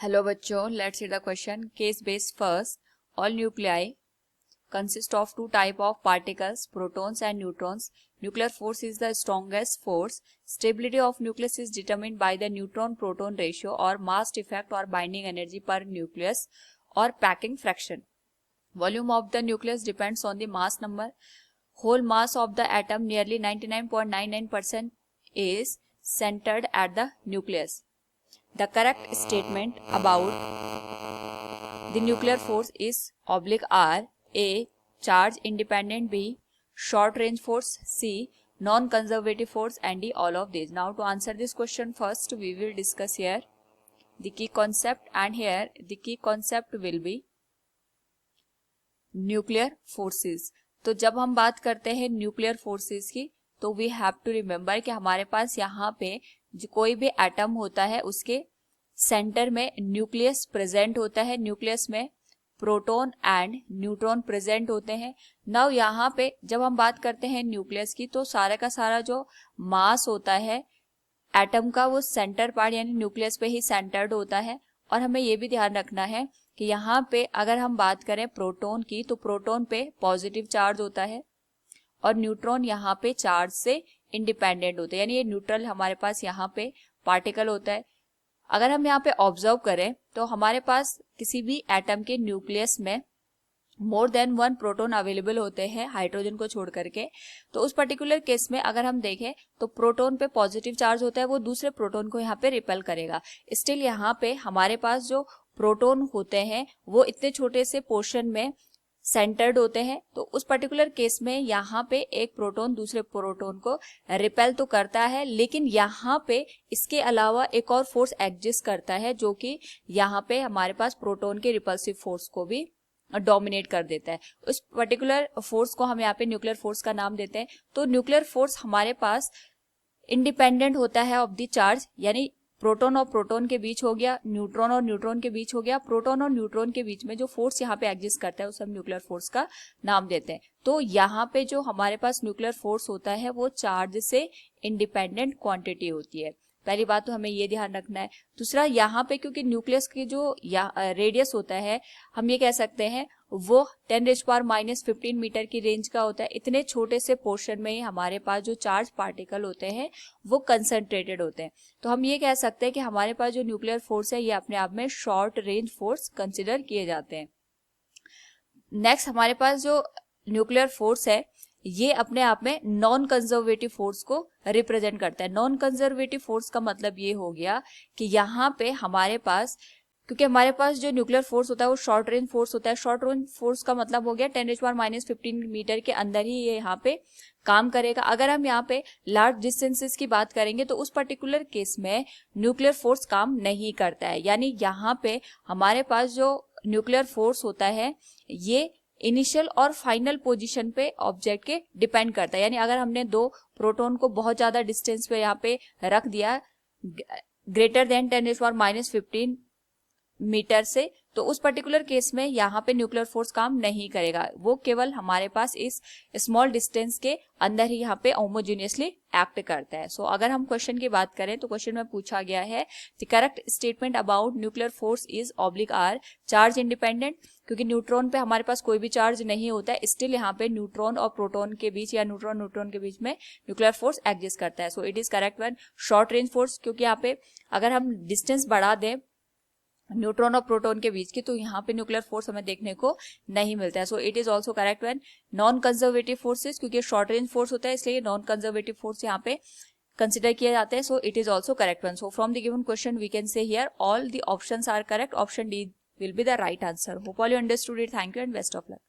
Hello बच्चों, let's see the question. Case based first. All nuclei consist of two type of particles, protons and neutrons. Nuclear force is the strongest force. Stability of nucleus is determined by the neutron-proton ratio or mass effect or binding energy per nucleus or packing fraction. Volume of the nucleus depends on the mass number. Whole mass of the atom, nearly 99.99%, is centered at the nucleus. The correct statement about the nuclear force is oblique R. A. Charge independent. B. Short range force. C. Non-conservative force. And D. All of these. Now to answer this question, first we will discuss here the key concept, and here the key concept will be nuclear forces. तो जब हम बात करते हैं nuclear forces की, तो we have to remember कि हमारे पास यहाँ पे जो कोई भी एटम होता है उसके सेंटर में न्यूक्लियस प्रेजेंट होता है. न्यूक्लियस में प्रोटॉन एंड न्यूट्रॉन प्रेजेंट होते हैं. नाउ यहाँ पे जब हम बात करते हैं न्यूक्लियस की, तो सारा का सारा जो मास होता है एटम का वो सेंटर पार्ट यानी न्यूक्लियस पे ही सेंटर्ड होता है. और हमें ये भी ध्यान रखना है कि यहाँ पे अगर हम बात करें प्रोटॉन की, तो प्रोटॉन पे पॉजिटिव चार्ज होता है और न्यूट्रॉन यहाँ पे चार्ज से इंडिपेंडेंट होते हैं, यानी ये न्यूट्रल हमारे पास यहाँ पे पार्टिकल होता है. अगर हम यहाँ पे ऑब्जर्व करें तो हमारे पास किसी भी एटम के न्यूक्लियस में more than one proton available होते हैं हाइड्रोजन को छोड़ करके. तो उस पर्टिकुलर केस में अगर हम देखें तो प्रोटॉन पे पॉजिटिव चार्ज होता है, वो दूसरे प्रोटॉन को यहाँ पे रिपेल करेगा. स्टिल यहाँ पे हमारे पास जो प्रोटॉन होते हैं वो इतने छोटे से पोर्शन में सेंटर्ड होते हैं. तो उस पर्टिकुलर केस में यहाँ पे एक प्रोटॉन दूसरे प्रोटॉन को रिपेल तो करता है, लेकिन यहाँ पे इसके अलावा एक और फोर्स एग्जिस्ट करता है जो कि यहाँ पे हमारे पास प्रोटॉन के रिपल्सिव फोर्स को भी डोमिनेट कर देता है. उस पर्टिकुलर फोर्स को हम यहाँ पे न्यूक्लियर फोर्स का नाम देते हैं. तो न्यूक्लियर फोर्स हमारे पास इंडिपेंडेंट होता है ऑफ द चार्ज, यानी प्रोटॉन और प्रोटॉन के बीच हो गया, न्यूट्रॉन और न्यूट्रॉन के बीच हो गया. प्रोटॉन और न्यूट्रॉन के बीच में जो फोर्स यहाँ पे एग्जिस्ट करता है उसे हम न्यूक्लियर फोर्स का नाम देते हैं. तो यहाँ पे जो हमारे पास न्यूक्लियर फोर्स होता है वो चार्ज से इंडिपेंडेंट क्वांटिटी होती है. पहली बात तो हमें ये ध्यान रखना है. दूसरा, यहाँ पे क्योंकि न्यूक्लियस की जो रेडियस होता है, हम ये कह सकते हैं वो 10⁻⁻15 मीटर की रेंज का होता है. इतने छोटे से पोर्शन में ही हमारे पास जो चार्ज पार्टिकल होते हैं वो कंसंट्रेटेड होते हैं. तो हम ये कह सकते हैं कि हमारे पास जो न्यूक्लियर फोर्स है ये अपने आप में शॉर्ट रेंज फोर्स कंसिडर किए जाते हैं. नेक्स्ट, हमारे पास जो न्यूक्लियर फोर्स है ये अपने आप में नॉन कंजर्वेटिव फोर्स को रिप्रेजेंट करता है. नॉन कंजर्वेटिव फोर्स का मतलब ये हो गया कि यहाँ पे हमारे पास, क्योंकि हमारे पास जो न्यूक्लियर फोर्स होता है वो शॉर्ट रेंज फोर्स होता है. शॉर्ट रेंज फोर्स का मतलब हो गया 10⁻⁻15 मीटर के अंदर ही ये यहाँ पे काम करेगा. अगर हम यहाँ पे लार्ज डिस्टेंसेस की बात करेंगे तो उस पर्टिकुलर केस में न्यूक्लियर फोर्स काम नहीं करता है. यानी यहाँ पे हमारे पास जो न्यूक्लियर फोर्स होता है ये इनिशियल और फाइनल पोजीशन पे ऑब्जेक्ट के डिपेंड करता है. यानी अगर हमने दो प्रोटॉन को बहुत ज्यादा डिस्टेंस पे यहाँ पे रख दिया ग्रेटर देन 10⁻⁻15 मीटर से, तो उस पर्टिकुलर केस में यहाँ पे न्यूक्लियर फोर्स काम नहीं करेगा. वो केवल हमारे पास इस स्मॉल डिस्टेंस के अंदर ही यहाँ पे होमोजेनियसली एक्ट करता है. सो अगर हम क्वेश्चन की बात करें तो क्वेश्चन में पूछा गया है the correct statement about nuclear force is oblique or charge independent. क्योंकि न्यूट्रॉन पे हमारे पास कोई भी चार्ज नहीं होता है, स्टिल यहाँ पे न्यूट्रॉन और प्रोटॉन के बीच या न्यूट्रॉन के बीच में न्यूक्लियर फोर्स एग्जिस्ट करता है. सो it is correct one. Short range force, क्योंकि यहाँ पे अगर हम डिस्टेंस बढ़ा दें न्यूट्रॉन और प्रोटॉन के बीच की, तो यहाँ पे न्यूक्लियर फोर्स हमें देखने को नहीं मिलता है. सो it is also correct one. Non conservative forces, क्योंकि शॉर्ट रेंज फोर्स होता है इसलिए नॉन कंजर्वेटिव फोर्स यहाँ पे कंसिडर किए जाते हैं. So it is also correct one. So from the given question we can say here all the options are correct. Option D will be the right answer. Hope all you understood it. Thank you and best of luck.